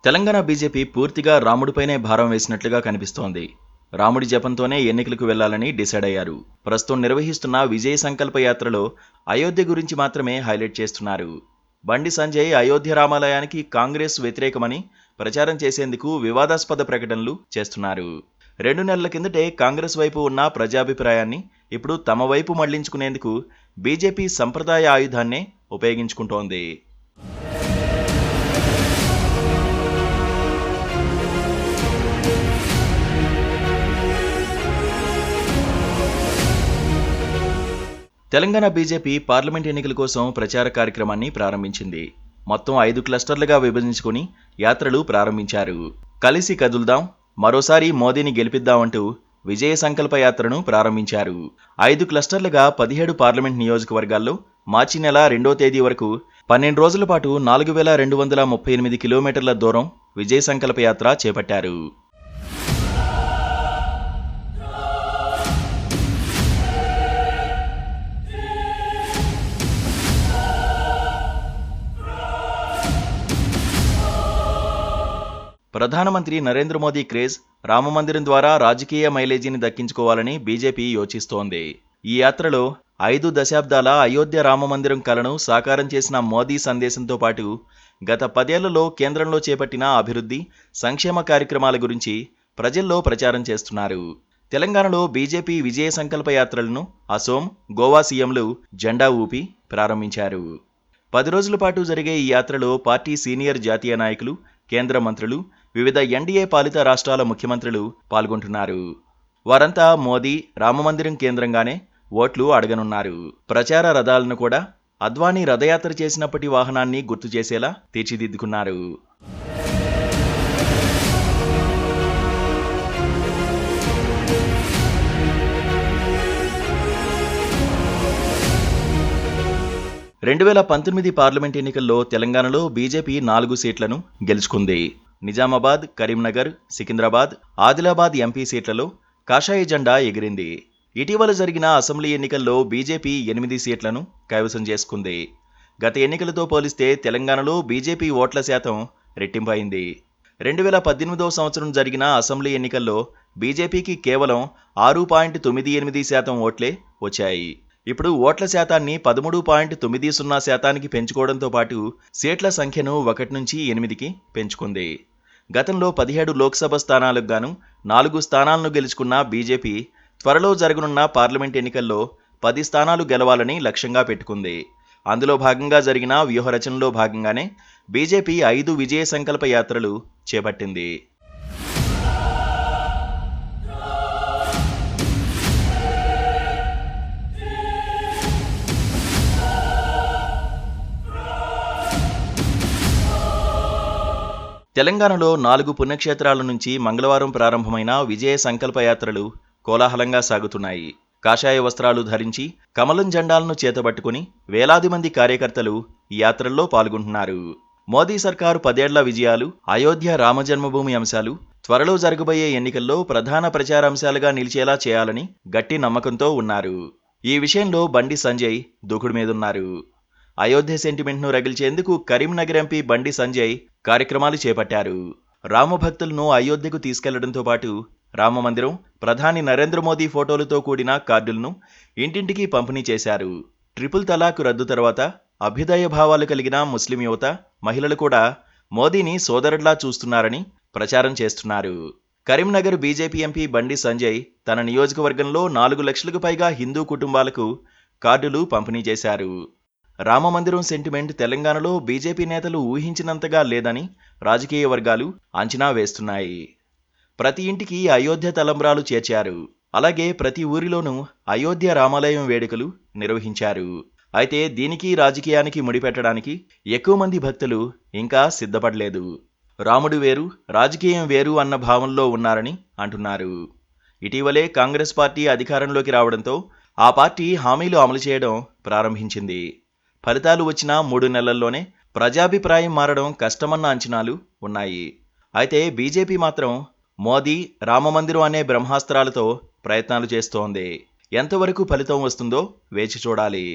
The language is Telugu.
తెలంగాణ బీజేపీ పూర్తిగా రాముడిపైనే భారం వేసినట్లుగా కనిపిస్తోంది. రాముడి జపంతోనే ఎన్నికలకు వెళ్లాలని డిసైడ్ అయ్యారు. ప్రస్తుతం నిర్వహిస్తున్న విజయ సంకల్ప యాత్రలో అయోధ్య గురించి మాత్రమే హైలైట్ చేస్తున్నారు. బండి సంజయ్ అయోధ్య రామాలయానికి కాంగ్రెస్ వ్యతిరేకమని ప్రచారం చేసేందుకు వివాదాస్పద ప్రకటనలు చేస్తున్నారు. 2 నెలల కిందటే కాంగ్రెస్ వైపు ఉన్న ప్రజాభిప్రాయాన్ని ఇప్పుడు తమ వైపు మళ్లించుకునేందుకు బీజేపీ సంప్రదాయ ఆయుధాన్నే ఉపయోగించుకుంటోంది. తెలంగాణ బీజేపీ పార్లమెంట్ ఎన్నికల కోసం ప్రచార కార్యక్రమాన్ని ప్రారంభించింది. మొత్తం 5 క్లస్టర్లుగా విభజించుకుని యాత్రలు ప్రారంభించారు. కలిసి కదుల్దాం, మరోసారి మోదీని గెలిపిద్దామంటూ విజయ సంకల్ప యాత్రను ప్రారంభించారు. 5 క్లస్టర్లుగా 17 పార్లమెంట్ నియోజకవర్గాల్లో మార్చి నెల 2వ తేదీ వరకు 12 రోజుల పాటు 4238 కిలోమీటర్ల దూరం విజయ సంకల్ప యాత్ర చేపట్టారు. ప్రధానమంత్రి నరేంద్ర మోదీ క్రేజ్, రామమందిరం ద్వారా రాజకీయ మైలేజీని దక్కించుకోవాలని బీజేపీ యోచిస్తోంది. ఈ యాత్రలో 5 దశాబ్దాల అయోధ్య రామమందిరం కలను సాకారం చేసిన మోదీ సందేశంతో పాటు గత 10 ఏళ్లలో కేంద్రంలో చేపట్టిన అభివృద్ధి, సంక్షేమ కార్యక్రమాల గురించి ప్రజల్లో ప్రచారం చేస్తున్నారు. తెలంగాణలో బీజేపీ విజయ సంకల్ప యాత్రలను అసోం, గోవా సీఎంలు జెండా ఊపి ప్రారంభించారు. 10 రోజుల పాటు జరిగే ఈ యాత్రలో పార్టీ సీనియర్ జాతీయ నాయకులు, కేంద్ర మంత్రులు, వివిధ ఎన్డీఏ పాలిత రాష్ట్రాల ముఖ్యమంత్రులు పాల్గొంటున్నారు. వారంతా మోదీ, రామమందిరం కేంద్రంగానే ఓట్లు అడగనున్నారు. ప్రచార రథాలను కూడా అద్వానీ రథయాత్ర చేసినప్పటి వాహనాన్ని గుర్తు చేసేలా తీర్చిదిద్దుకున్నారు. రెండు 2019 పార్లమెంట్ ఎన్నికల్లో తెలంగాణలో బీజేపీ 4 సీట్లను గెలుచుకుంది. నిజామాబాద్, కరీంనగర్, సికింద్రాబాద్, ఆదిలాబాద్ ఎంపీ సీట్లలో కాషాయ జెండా ఎగిరింది. ఇటీవల జరిగిన అసెంబ్లీ ఎన్నికల్లో బీజేపీ 8 సీట్లను కైవసం చేసుకుంది. గత ఎన్నికలతో పోలిస్తే తెలంగాణలో బీజేపీ ఓట్ల శాతం రెట్టింపైంది. 2018వ సంవత్సరం జరిగిన అసెంబ్లీ ఎన్నికల్లో బీజేపీకి కేవలం 6.98% ఓట్లే వచ్చాయి. ఇప్పుడు ఓట్ల శాతాన్ని 13.90% పెంచుకోవడంతో పాటు సీట్ల సంఖ్యను 1 నుంచి 8కి పెంచుకుంది. గతంలో 17 లోక్సభ స్థానాలకు గాను 4 స్థానాలను గెలుచుకున్న బీజేపీ త్వరలో జరగనున్న పార్లమెంట్ ఎన్నికల్లో 10 స్థానాలు గెలవాలని లక్ష్యంగా పెట్టుకుంది. అందులో భాగంగా జరిగిన వ్యూహరచనలో భాగంగానే బీజేపీ 5 విజయ సంకల్ప యాత్రలు చేపట్టింది. తెలంగాణలో 4 పుణ్యక్షేత్రాల నుంచి మంగళవారం ప్రారంభమైన విజయ సంకల్ప యాత్రలు కోలాహలంగా సాగుతున్నాయి. కాషాయ వస్త్రాలు ధరించి కమలం జెండాలను చేతబట్టుకుని వేలాది మంది కార్యకర్తలు ఈ యాత్రల్లో పాల్గొంటున్నారు. మోదీ సర్కారు 10 ఏళ్ల విజయాలు, అయోధ్య రామజన్మభూమి అంశాలు త్వరలో జరగబోయే ఎన్నికల్లో ప్రధాన ప్రచారాంశాలుగా నిలిచేలా చేయాలని గట్టి నమ్మకంతో ఉన్నారు. ఈ విషయంలో బండి సంజయ్ దూకుడు మీదున్నారు. అయోధ్య సెంటిమెంట్ను రగిల్చేందుకు కరీంనగర్ ఎంపీ బండి సంజయ్ కార్యక్రమాలు చేపట్టారు. రామభక్తులను అయోధ్యకు తీసుకెళ్లడంతో పాటు రామమందిరం, ప్రధాని నరేంద్ర మోదీ ఫోటోలతో కూడిన కార్డులను ఇంటింటికి పంపిణీ చేశారు. ట్రిపుల్ తలాక్ రద్దు తర్వాత అభ్యుదయ భావాలు కలిగిన ముస్లిం యువత, మహిళలు కూడా మోదీని సోదరుడిలా చూస్తున్నారని ప్రచారం చేస్తున్నారు. కరీంనగర్ బీజేపీ ఎంపీ బండి సంజయ్ తన నియోజకవర్గంలో 4 లక్షలకు పైగా హిందూ కుటుంబాలకు కార్డులు పంపిణీ చేశారు. రామమందిరం సెంటిమెంట్ తెలంగాణలో బీజేపీ నేతలు ఊహించినంతగా లేదని రాజకీయ వర్గాలు అంచనా వేస్తున్నాయి. ప్రతి ఇంటికి అయోధ్య తలంబ్రాలు చేర్చారు. అలాగే ప్రతి ఊరిలోనూ అయోధ్య రామాలయం వేడుకలు నిర్వహించారు. అయితే దీనికి రాజకీయానికి ముడిపెట్టడానికి ఎక్కువ మంది భక్తులు ఇంకా సిద్ధపడలేదు. రాముడు వేరు, రాజకీయం వేరు అన్న భావంలో ఉన్నారని అంటున్నారు. ఇటీవలే కాంగ్రెస్ పార్టీ అధికారంలోకి రావడంతో ఆ పార్టీ హామీలు అమలు చేయడం ప్రారంభించింది. ఫలితాలు వచ్చిన 3 నెలల్లోనే ప్రజాభిప్రాయం మారడం కష్టమన్న అంచనాలు ఉన్నాయి. అయితే బీజేపీ మాత్రం మోదీ, రామమందిరం అనే బ్రహ్మాస్త్రాలతో ప్రయత్నాలు చేస్తోంది. ఎంతవరకు ఫలితం వస్తుందో వేచి చూడాలి.